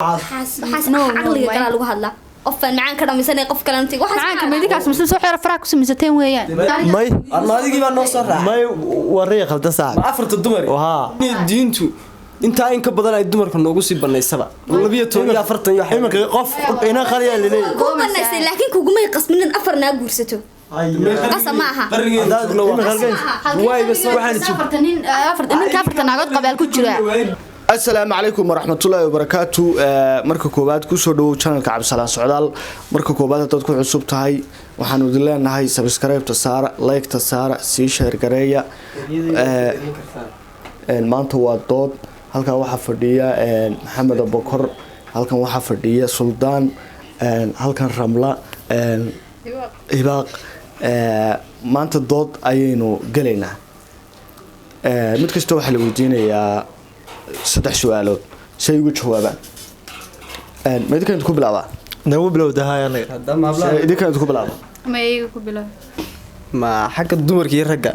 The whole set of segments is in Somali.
حاسس عقلي قال لو هادلا qofan macaan ka dhamisanay qof kale intii waxa macaan kamidikaas mise soo xira faraaq ku samaysateen weeyaan may armaadigi baa noo soo raacay may warriya khaldan sax ma afarta dumar diintu inta in ka badan ay dumarka noogu sii baneysaba 12 iyo 40 iyo imanka qof ina qariya leeyahay ku baneysay laakiin kuguma qasmin afar naa guursato qasam maaha qarnigeeduna waa waxaan afartan naagad qabaal ku jira السلام عليكم ورحمة الله وبركاته مركب كوبات كوسو دو channel كعب سلام سعدال مركب كوبات تدخل عصب تهاي وحنود الله نهاي سبسكرايب تسارة لايك تسارة سي شير قرية المانتو وادود هالكان واحد فردية محمد أبو بكر هالكان واحد فردية سلطان هالكان رملة إباق مانتو دود أينو قلينا متكستو حلو دينا يا saddex su'aalood shay ugu jawaabaan ma idinka ku bilaabaa nagu bilowdahay anaga idinka ku bilaabaa ma iyaga ku bilaab ma xagga dumarka iyo ragga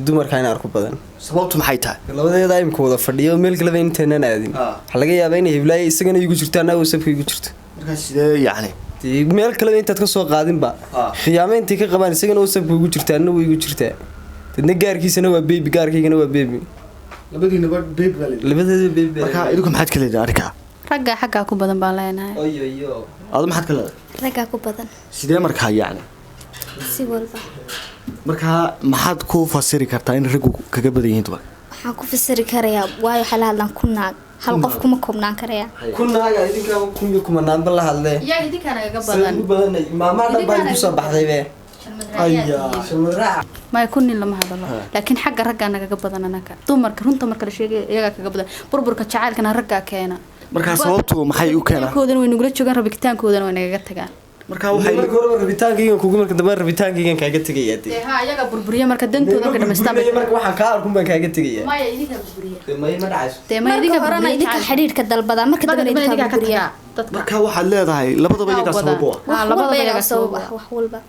dumarka inaan arko badan sababtu maxay tahay labadeeda ay imka wada fadhiyo meel kale ba intaan aadin waxa laga yaabaa inay hiblaayo isagana igu jirtaan oo sabka igu jirto markaas sidee yaani meel kale intaad ka soo qaadin ba khiyaameyntii ka qabaan isagana oo sabka igu jirtaan oo igu jirtaa dadna gaarkiisana waa baby gaarkiigana waa baby labadiina baby marka idinku maxaad kala leedahay arka ragga xagga ku badan baan leenahay oyoyo aad maxaad kala leedahay ragga ku badan sidee marka yaani si walba marka maxaad ku fasiri kartaa in raggu kaga badan yihiin dumar waxaan ku fasiri karayaa waayo xalaalan ku naag hal qof kuma koobnaan karaya ku naaga idinka kuma naanba la hadlay yaa idinka naga badan maamaada baa ku soo baxday be ما يكون لما هذا الله لكن حق رجع نجا بدنا نك دمر كرنت مر كل شيء يجا كجا بربر كشعال كنا رجع كينا marka sababtu maxay u keenaa koodan way nugula joogan rabitaankoodan way naga tagaan marka waxay rabitaankayga kugu marka dambe rabitaankayga kaaga tagayay ha iyaga burburiya marka dantooda ka dhameystaan marka waxaan ka arkum baan kaaga tagayay ma idinka burburiya ma dhacayso ma idinka horana idinka xiriirka dalbada marka dambe idinka burburiya marka waxaad leedahay labadaba iyaga sabab ah labadaba iyaga sabab ah wax walba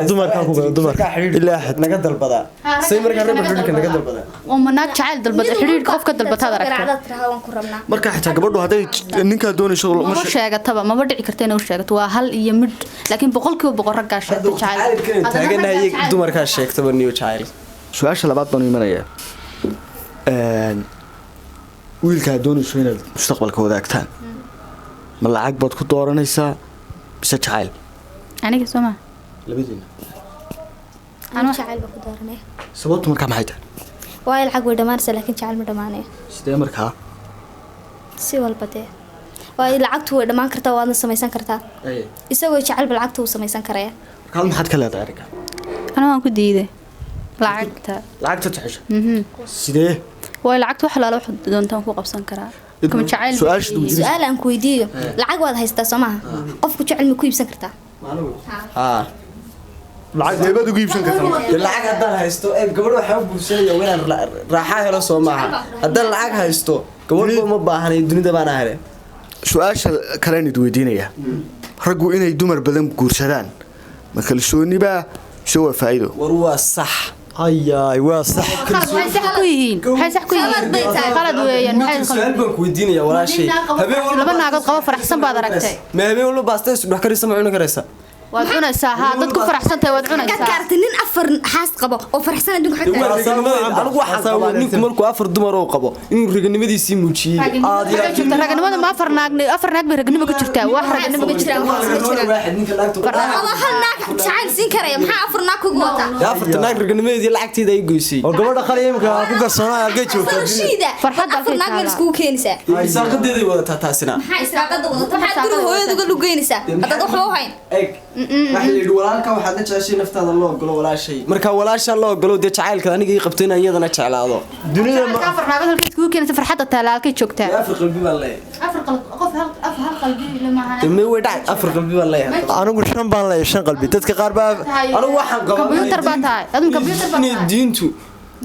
dumarka ku badan dumarka ilaa xad naga dalbada say marka raba xiriirka naga dalbada oo manaag jacayl dalbada xiriirka qofka dalbatada aragtay marka xitaa gabadhu haday ninka doonayso ma sheegataba ma dhici kartaa inuu sheegato waa hal iyo mid laakiin boqolkiiba ragga sheegta jacayl taaganahay dumarka sheegtaba niyo jacayl su'aasha labaad baan imanaya wiilka doonayso inaad mustaqbalka wadaagtaan ma lacag baad ku dooranaysaa bisa jacayl aniga soma labadiina ana jacayl ba ku dooranay sababtu marka maxay tahay waa lacag way dhamaanaysaa laakiin jacayl ma dhamaanay sidee marka si walba de waa lacagtu way dhamaan kartaa waadna samaysan kartaa isagoo jacayl lacagtu uu samaysan karaya marka maxaad ka leedahay arka ana waan ku diiday lacagta taxisha sidee waa lacagtu wax la wax doontaan ku qabsan karaa kuma jacayl su'aal aan ku weydiiyo lacag waad haystaa Soomaha qofku jacayl ma ku iibsan kartaa lacag deebad ugu iibsan kartaa lacag haddaan haysto gabadh waxa u buursanaya inaan raaxa helo Soomaha haddaan lacag haysto gabadh ma baahanay dunida baan ahay su'aasha kale nid weydiinaya raggu inay dumar badan guursadaan ma kalsooniba soo faa'iido war waa sax ayaay waa sax صح كويين خالد ويان سؤال بان كويدينيا ولا شيء habeen laba naagad qaba faraxsan baad aragtay ma habeen walba baastay wax ka risama cunug karaysa waad cunaysaa ha dadku faraxsan tahay waad cunaysaa ka kartay nin afar xaas qabo oo faraxsan adduunka xataa anigu waxaan qabaa ninku markuu afar dumar oo qabo inuu raganimadiisii muujiyay aad yaa jirta raganimada ma afar naag bay raganimo ku jirtaa wax raganimo ku jirtaa waaxid ninka laagto hal naag jacayl siin karaya maxaa afar naag kugu wata yaa afar naag raganimadii lacagteeda ay goysay oo gabadha qaliimka ku garsoonaa halka joogta farxad afar naag meel isku keenaysaa isaaqadeeday wadataa taasina maxaa isaaqada wadataa maxaa duru hooyada uga lugeynaysaa hadda wax loo hayn waxay walaalka waxaad la jeceshay naftaada loo galo walaashay marka walaasha loo galo de jacaylka aniga ii qabtay inaan iyadana jeclaado dunida ma afar naagad halka isku keenaysa farxadda talaalkay joogtaa afar qalbi baan leeyahay afar qalbi lama aha ma way dhac afar qalbi baan leeyahay anigu shan baan leeyahay shan qalbi dadka qaar baa anigu waxaan qabaa computer baa tahay adun computer baa tahay diintu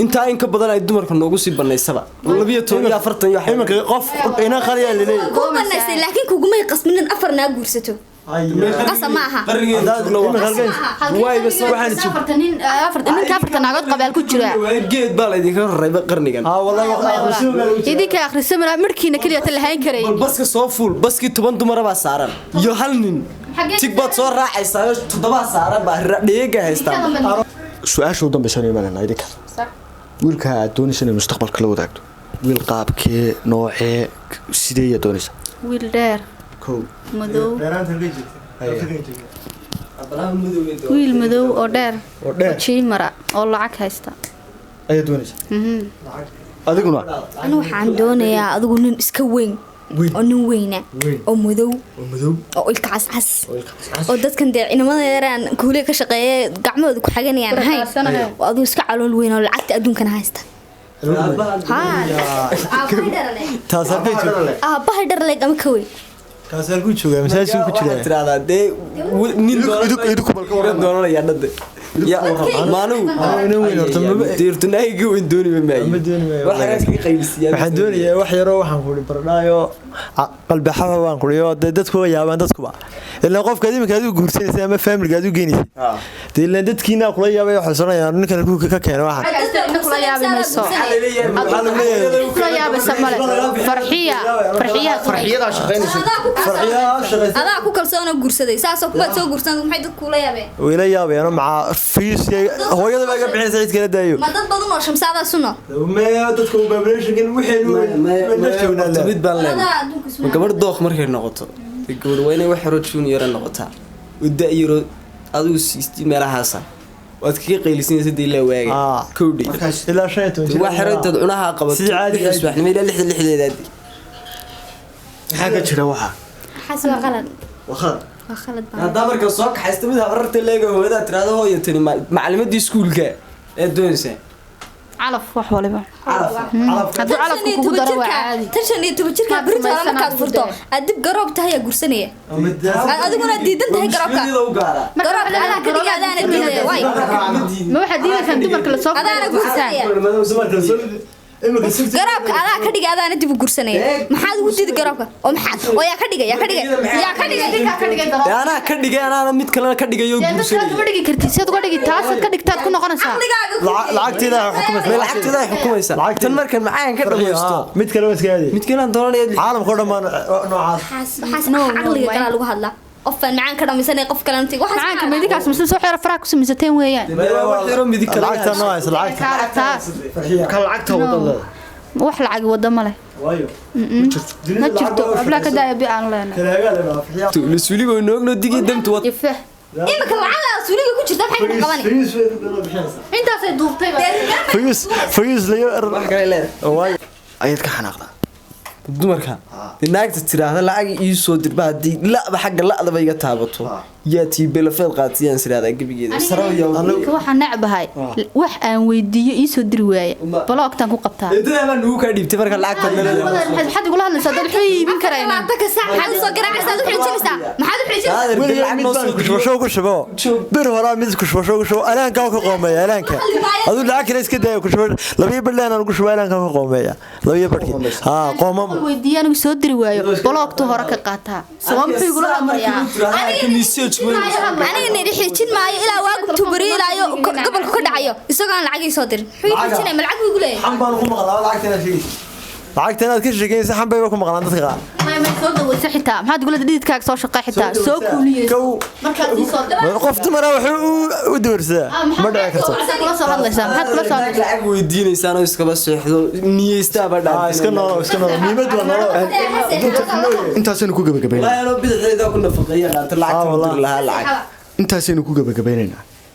inta in ka badan ay dumarka noogu sii baneysaba 12 iyo 40 iyo imanka qof ina qariya leeyahay ku baneysay laakiin kuguma qasmin afar naag guursato qasab ma aha ninka afarta naagood qabaal ku jira geed baa la idinka rarayba qarnigan idinka akhrisamana markiina kaliya ta lahayn karay baska soo fuul baskii 10 dumar baa saaran iyo hal nin tigbaad soo raacaysaa 7 saaran baa dheega haystaa su-aasha u dambaysan imaanayna idinka wiilka aad doonaysa inay mustaqbalka la wadaagto wiil qaabkee noocee sidee doonaysa wiil dheer kow madow wiil madow oo dheer jiimara oo lacag haysta ayaa doonaysa adiguna anu waxaan doonayaa adigu nin iska weyn oo nin weyna oo madow oo ilka cascas oo dadkan dee inamada yaraan kuulee ka shaqeeya gacmahooda ku xaganayaan ahayn oo adigu iska calool weyn oo lacagta adduunkana haysta aabahay dharleeg ama ka weyn kaasaan ku joogaa masaajidka ku jira tiraada de nin doonaya dhade ya maanu deertunayga weyn dooni ma waxaan doonayaa wax yaro waxaan ku bardhaayo qalbaxaha waan ku dhiyo dadku yaabaan dadkuba ilaa qofka iminka aad u guursanaysa ama family aad u geynaysa ilaa dadkiina kula yaabay wax sanayaan ninkan ku ka keenay waxa kula yaabayso kula yaabaysa male farxiyada shaqeynaysa adaa ku kalsoona guursaday saasoo kubaad soo guursan maxay dad kula yaabeen wayla yaabayaan maca fiis hooyada baa bixinaysa cid kala daayo ma dad badan oo shamsaada suno ma dadku population waxay mid baan leeyahay gabadh dooq markay noqoto gabadh wayna wax yaro junior noqotaa wada yaro adigu siisti meelahaas waad kaga qaylisinaysa ilaa waaga kowdhi ilaa 25 wax yaro dad cunaha qabato si caadi ah subaxnimo ilaa 6 maxaa ka jira waxa xasba qalad waa khalad hada marka soo kaxaysta mid habarta leega hooyada tiraado hooyo tani macallimadii iskuulka ee doonaysa calaf wax waliba haduu calafku kugu daro waa caadi tan iyo toban jirka birta markaad furto adib garoob tahay gursanaya adiguna diidan tahay garoobka garoobka ala ka dhigaadana diiday way ma waxa diidan dumarka la soo adana gursanaya garoobka ala ka dhigaadana dib u gursanaya maxaad ugu diiday garoobka oo maxaad oo yaa ka dhigay ana ka dhigay ana mid kale ka dhigayo gursanaya ma dhigi kartid sid uga dhigi taas ka dhigtaad ku noqonaysaa lacagteeda xukumaysa tan markan macaan ka dhamaysto mid kale waskaadi mid kale doonaya caalamka dhamaan noocaas aqliga kala lagu hadlaa qofan macaan ka dhamaysanay qof kale intii waxa macaanka midikaas mise soo xeer faraaq ku samaysateen weeyaan wax yaro mid kale lacagta noocaas lacagta ka lacagta wadada wax lacag wada ma leh waayo ma jirto abla ka daaya bi aan leenahay la suuligo noogno digii damtu wad yafah imika lacag la suuliga ku jirta maxay ka qabanay intaas ay duubtay fayus layo wax kale leedahay waayo ayaad ka xanaaqdaa dumarka naagta tiraahda lacag ii soo dirba hadii laaba xagga laadaba iga taabato yaa tii belafad qaatiyaan siraada gabigeeda sarayo waxa nacbahay wax aan weydiiyo ii soo diri waaya blocktan ku qabtaa eedada nugu ka dhibtay marka lacagta maxad ugu hadlaysaa dad waxay iibin karayna ka sax maxaad soo garaacaysaa u xijinaysaa maxaad u xijinaysaa ku shubo bir hore mid ku shubo alaanka ku qoomeeya alaanka adu lacag kale iska day ku shubo labiyo bilaan aan ku shubo alaanka ku qoomeeya labiyo barkii qoomam weydiiyaan ugu soo diri waayo blocktu hore ka qaataa sababta igu la amriyaa aniga nidhi xijin maayo ilaa waagu tubariilaayo gobolka ka dhacayo isagoo aan lacag ii soo dirin wuxuu xijinay ma lacag igu leeyahay xambaan ku maqlaa lacagtan aad ka sheegaysa xambay ku maqlaan dadka qaar ma soo dawaysa xitaa maxaad gulada dhididkaaga soo shaqay xitaa soo kuuliyay markaad ii soo diray qof dumar ah wuxuu u doorsaa ma dhaca karto kula soo hadlaysaa maxaad kula soo hadlaysaa lacag weydiinaysan oo iskaba seexdo niyeysta ba dhaa iska noolo niimad waa noolo intaasaynu ku gabagabaynaa bidixeeda ku nafaqeeyaan lacag lahaa lacag intaasaynu ku gabagabaynaynaa